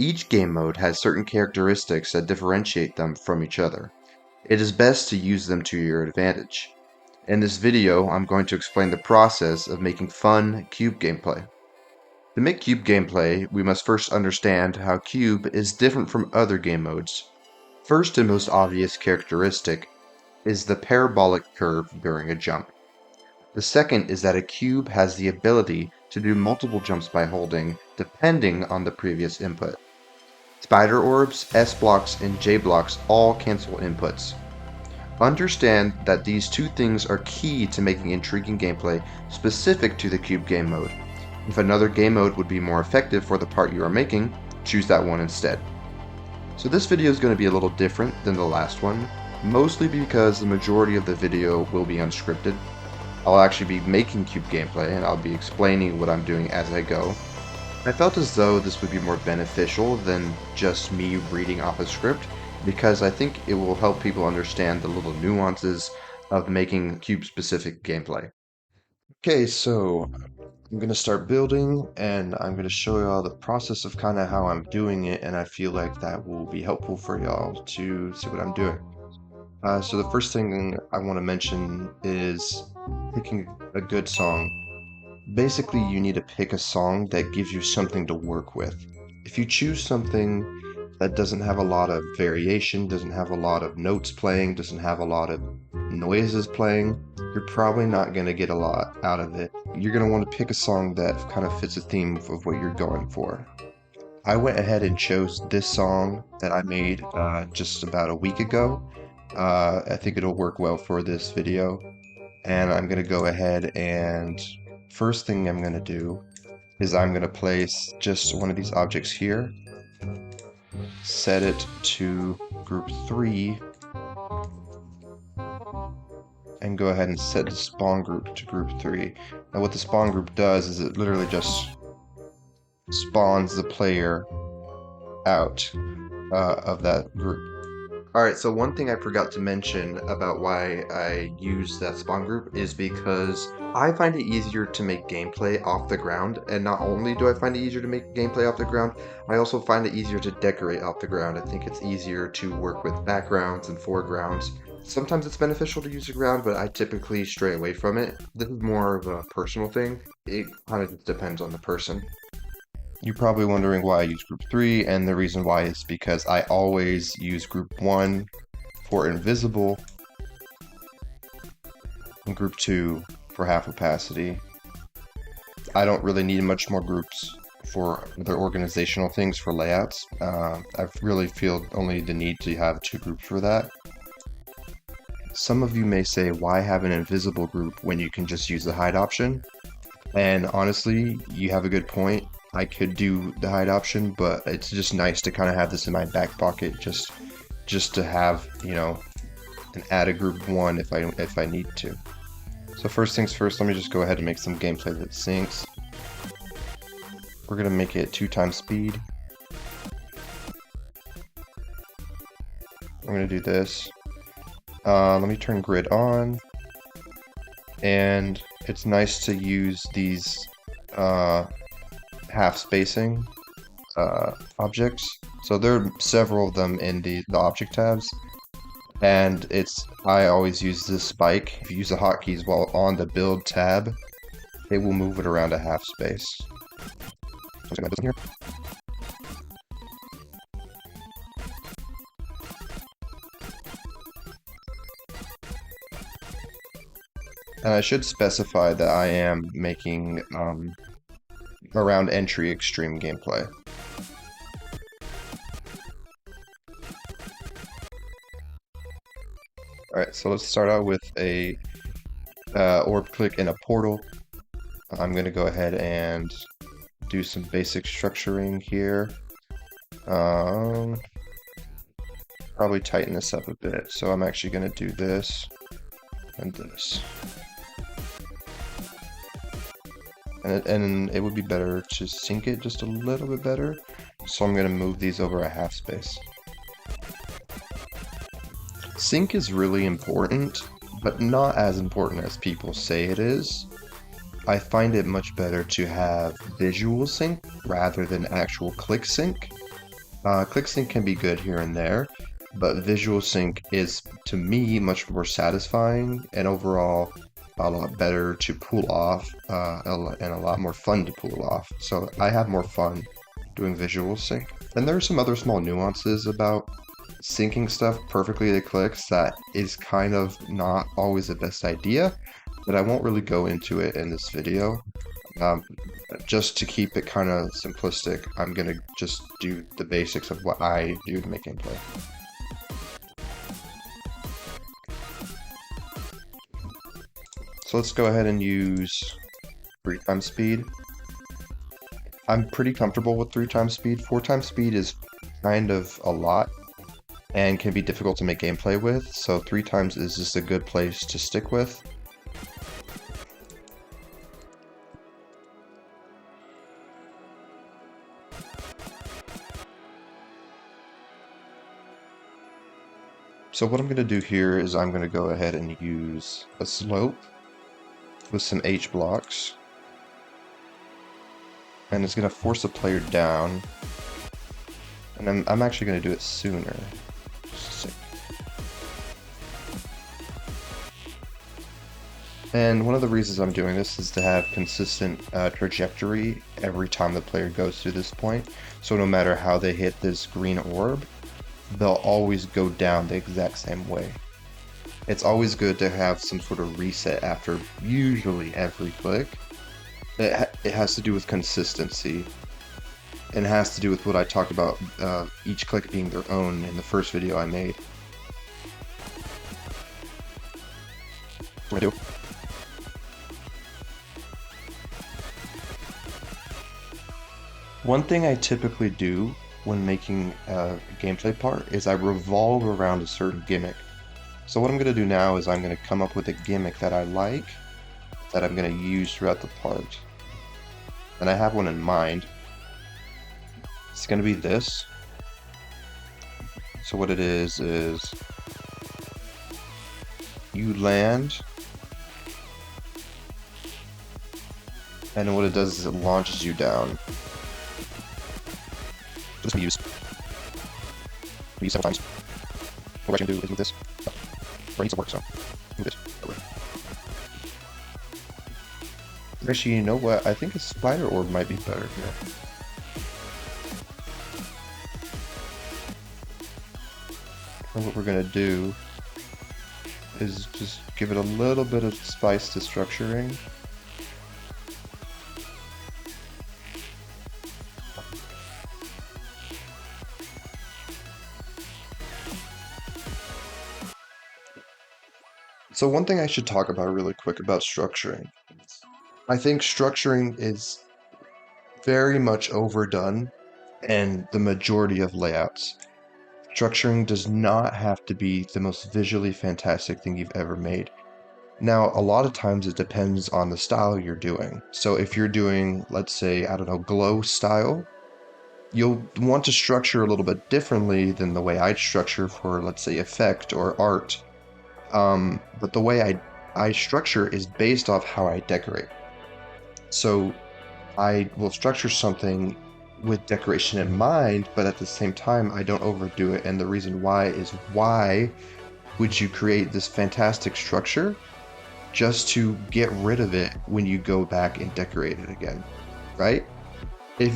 Each game mode has certain characteristics that differentiate them from each other. It is best to use them to your advantage. In this video, I'm going to explain the process of making fun cube gameplay. To make cube gameplay, we must first understand how cube is different from other game modes. First and most obvious characteristic is the parabolic curve during a jump. The second is that a cube has the ability to do multiple jumps by holding, depending on the previous input. Spider orbs, S blocks, and J blocks all cancel inputs. Understand that these two things are key to making intriguing gameplay specific to the cube game mode. If another game mode would be more effective for the part you are making, choose that one instead. So this video is going to be a little different than the last one, mostly because the majority of the video will be unscripted. I'll actually be making cube gameplay and I'll be explaining what I'm doing as I go. I felt as though this would be more beneficial than just me reading off a script, because I think it will help people understand the little nuances of making cube-specific gameplay. Okay, so I'm going to start building, and I'm going to show y'all the process of kind of how I'm doing it, and I feel like that will be helpful for y'all to see what I'm doing. So the first thing I want to mention is picking a good song. Basically, you need to pick a song that gives you something to work with. If you choose something that doesn't have a lot of variation, doesn't have a lot of notes playing, doesn't have a lot of noises playing, you're probably not going to get a lot out of it. You're going to want to pick a song that kind of fits the theme of what you're going for. I went ahead and chose this song that I made just about a week ago. I think it'll work well for this video. And I'm going to go ahead and first thing I'm going to do is I'm going to place just one of these objects here, set it to group 3, and go ahead and set the spawn group to group 3. Now what the spawn group does is it literally just spawns the player out of that group. Alright, so one thing I forgot to mention about why I use that spawn group is because I find it easier to make gameplay off the ground, and not only do I find it easier to make gameplay off the ground, I also find it easier to decorate off the ground. I think it's easier to work with backgrounds and foregrounds. Sometimes it's beneficial to use the ground, but I typically stray away from it. This is more of a personal thing. It kind of just depends on the person. You're probably wondering why I use group 3, and the reason why is because I always use group 1 for invisible and group 2 for half opacity. I don't really need much more groups for other organizational things for layouts. I really feel only the need to have 2 groups for that. Some of you may say, why have an invisible group when you can just use the hide option? And honestly, you have a good point. I could do the hide option, but it's just nice to kind of have this in my back pocket, just to have, you know, and add a group 1 if I need to. So first things first, let me just go ahead and make some gameplay that syncs. We're gonna make it 2 times speed. I'm gonna do this. Let me turn grid on, and it's nice to use these half spacing objects. So there are several of them in the object tabs, and I always use this spike. If you use the hotkeys while on the build tab, it will move it around a half space. Here. And I should specify that I am making around entry extreme gameplay. Alright, so let's start out with a orb click in a portal. I'm going to go ahead and do some basic structuring here. Probably tighten this up a bit. So I'm actually going to do this and this. And it would be better to sync it just a little bit better. So I'm going to move these over a half space. Sync is really important, but not as important as people say it is. I find it much better to have visual sync rather than actual click sync. Click sync can be good here and there, but visual sync is, to me, much more satisfying and overall a lot better to pull off and a lot more fun to pull off. So I have more fun doing visual sync. And there are some other small nuances about syncing stuff perfectly to clicks that is kind of not always the best idea, but I won't really go into it in this video. Um, just to keep it kind of simplistic, I'm gonna just do the basics of what I do to make gameplay. So let's go ahead and use 3 times speed. I'm pretty comfortable with 3 times speed. 4 times speed is kind of a lot and can be difficult to make gameplay with, so 3 times is just a good place to stick with. So what I'm going to do here is I'm going to go ahead and use a slope with some H blocks. And it's going to force the player down. And I'm actually going to do it sooner. And one of the reasons I'm doing this is to have consistent trajectory every time the player goes through this point. So no matter how they hit this green orb, they'll always go down the exact same way. It's always good to have some sort of reset after usually every click. It has to do with consistency, and it has to do with what I talked about, each click being their own in the first video I made. What do I do? One thing I typically do when making a gameplay part is I revolve around a certain gimmick. So what I'm going to do now is I'm going to come up with a gimmick that I like, that I'm going to use throughout the part. And I have one in mind. It's going to be this. So what it is you land, and then what it does is it launches you down. This can be used several times. What I can do is move this. Or I need some work, so move this over. Actually, you know what? I think a spider orb might be better here. And what we're gonna do is just give it a little bit of spice to structuring. So one thing I should talk about really quick about structuring. I think structuring is very much overdone in the majority of layouts. Structuring does not have to be the most visually fantastic thing you've ever made. Now, a lot of times it depends on the style you're doing. So if you're doing, let's say, I don't know, glow style, you'll want to structure a little bit differently than the way I'd structure for, let's say, effect or art. But the way I structure is based off how I decorate. So I will structure something with decoration in mind, but at the same time, I don't overdo it. And the reason why is, why would you create this fantastic structure just to get rid of it when you go back and decorate it again, right? If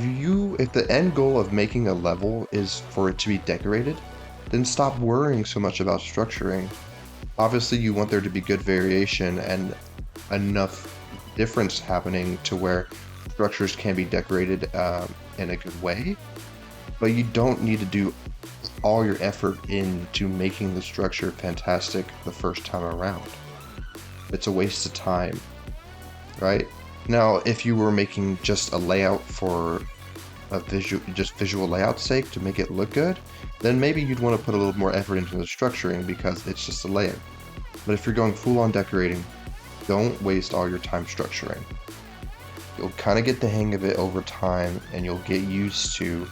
the end goal of making a level is for it to be decorated, then stop worrying so much about structuring. Obviously, you want there to be good variation and enough difference happening to where structures can be decorated in a good way, but you don't need to do all your effort into making the structure fantastic the first time around. It's a waste of time, right? Now, if you were making just a layout for a visual layout's sake to make it look good, then maybe you'd want to put a little more effort into the structuring because it's just a layout. But if you're going full on decorating, don't waste all your time structuring. You'll kind of get the hang of it over time, and you'll get used to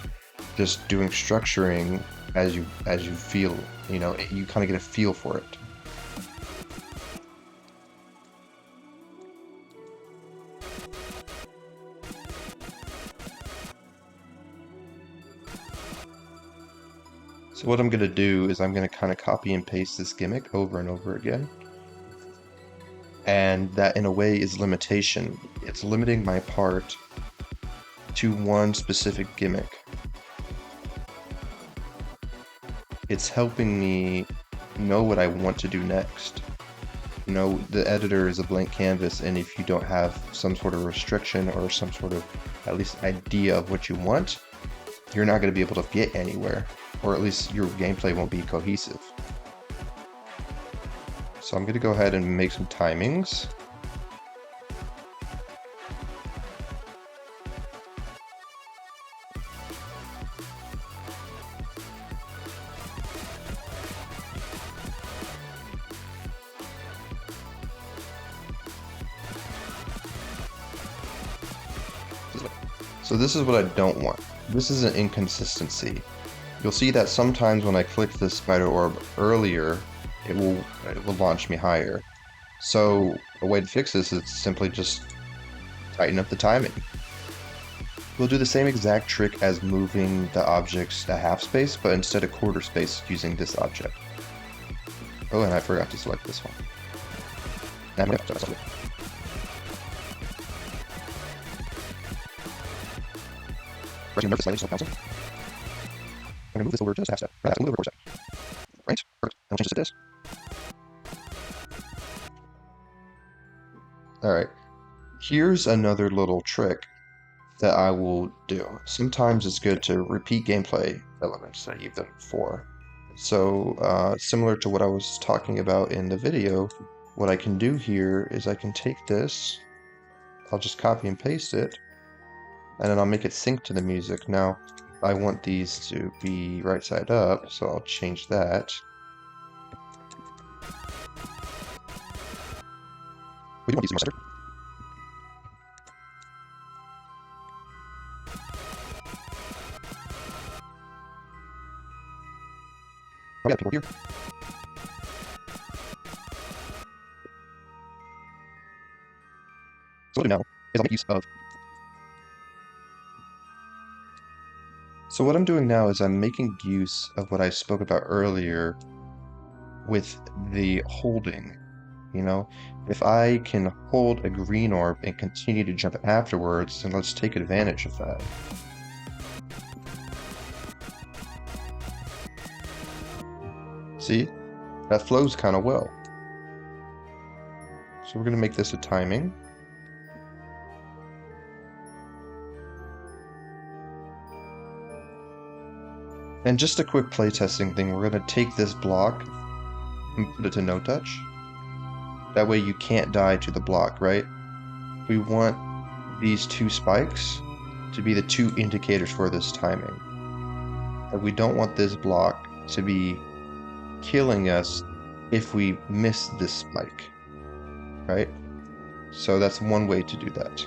just doing structuring as you feel. You know, you kind of get a feel for it. So what I'm going to do is I'm going to kind of copy and paste this gimmick over and over again. And that in a way is limitation. It's limiting my part to one specific gimmick. It's helping me know what I want to do next. You know, the editor is a blank canvas, and if you don't have some sort of restriction or some sort of at least idea of what you want, you're not going to be able to get anywhere, or at least your gameplay won't be cohesive. So I'm going to go ahead and make some timings. So this is what I don't want. This is an inconsistency. You'll see that sometimes when I click the spider orb earlier, it will launch me higher. So a way to fix this is simply just tighten up the timing. We'll do the same exact trick as moving the objects a half space, but instead of quarter space using this object. Oh, and I forgot to select this one. I'm going to move this over just a half step. Right, I'm going to move it over a quarter step. Right? Perfect. And we'll change this to this. Alright. Here's another little trick that I will do. Sometimes it's good to repeat gameplay elements that you've done before. So, similar to what I was talking about in the video, what I can do here is I can take this, I'll just copy and paste it, and then I'll make it sync to the music. Now, I want these to be right side up, so I'll change that. We don't want these in center. I got people here. So what I'll do now is I'll make use of. So what I'm doing now is I'm making use of what I spoke about earlier with the holding. You know, if I can hold a green orb and continue to jump afterwards, then let's take advantage of that. See, that flows kind of well. So we're going to make this a timing. And just a quick playtesting thing, we're going to take this block and put it to no touch. That way you can't die to the block, right? We want these two spikes to be the two indicators for this timing. And we don't want this block to be killing us if we miss this spike, right? So that's one way to do that.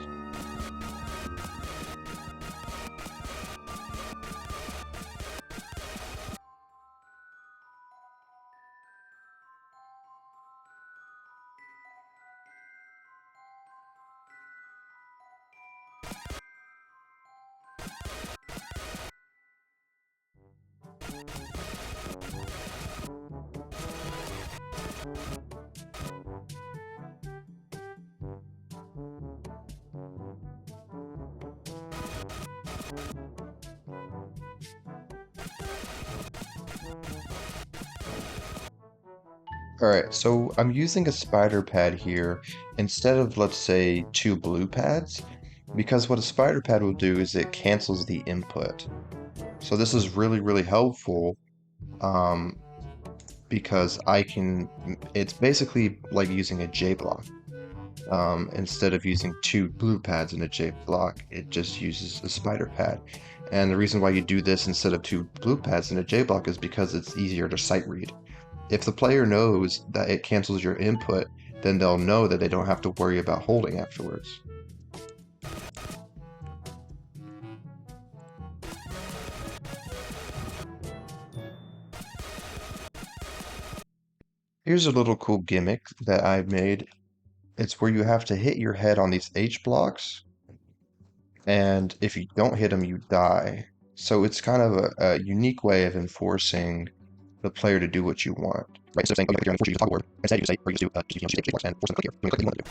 Alright, so I'm using a spider pad here instead of, let's say, two blue pads, because what a spider pad will do is it cancels the input. So this is really, really helpful because it's basically like using a J block. Instead of using two blue pads in a J block, it just uses a spider pad. And the reason why you do this instead of two blue pads in a J block is because it's easier to sight read. If the player knows that it cancels your input, then they'll know that they don't have to worry about holding afterwards. Here's a little cool gimmick that I've made. It's where you have to hit your head on these H blocks, and if you don't hit them, you die. So it's kind of a unique way of enforcing the player to do what you want. Right? Instead of saying, oh, you're going to force you to talk a word, instead you say, or you just do, just H blocks and force them to click here. You click what you want to do.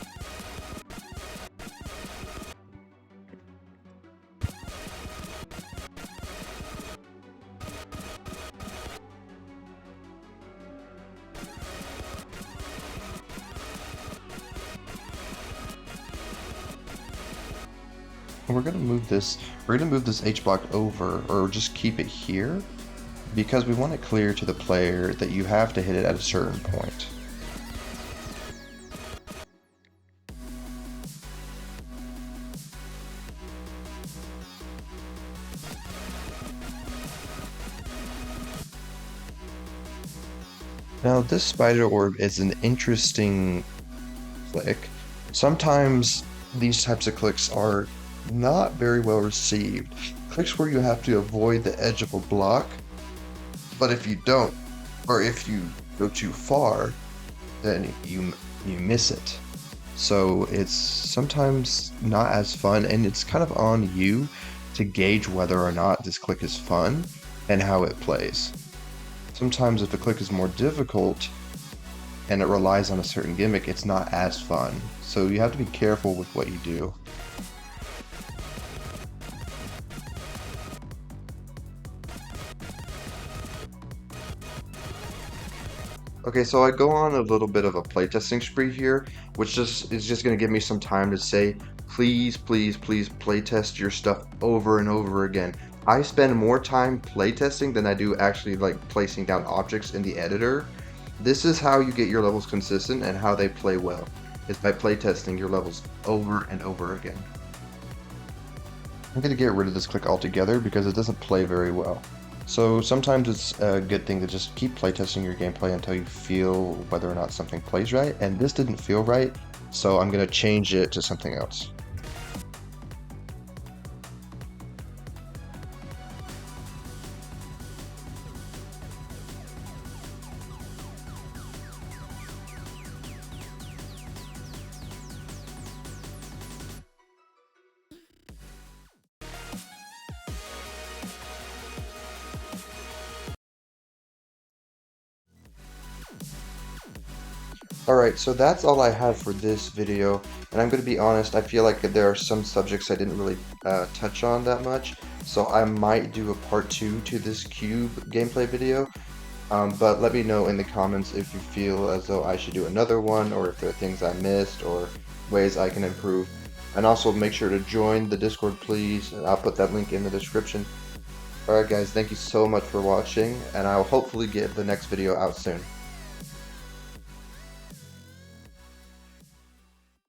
We're gonna move this H block over, or just keep it here, because we want it clear to the player that you have to hit it at a certain point. Now this spider orb is an interesting click. Sometimes these types of clicks are not very well received. Clicks where you have to avoid the edge of a block, but if you don't, or if you go too far, then you miss it. So it's sometimes not as fun, and it's kind of on you to gauge whether or not this click is fun and how it plays. Sometimes if the click is more difficult and it relies on a certain gimmick, it's not as fun. So you have to be careful with what you do. Okay, so I go on a little bit of a playtesting spree here, which is just going to give me some time to say, please, please, please playtest your stuff over and over again. I spend more time playtesting than I do actually like placing down objects in the editor. This is how you get your levels consistent and how they play well, is by playtesting your levels over and over again. I'm going to get rid of this click altogether because it doesn't play very well. So sometimes it's a good thing to just keep playtesting your gameplay until you feel whether or not something plays right, and this didn't feel right, so I'm going to change it to something else. Alright, so that's all I have for this video, and I'm going to be honest, I feel like there are some subjects I didn't really touch on that much, so I might do a part 2 to this cube gameplay video, but let me know in the comments if you feel as though I should do another one, or if there are things I missed, or ways I can improve. And also make sure to join the Discord, please. I'll put that link in the description. Alright guys, thank you so much for watching, and I'll hopefully get the next video out soon.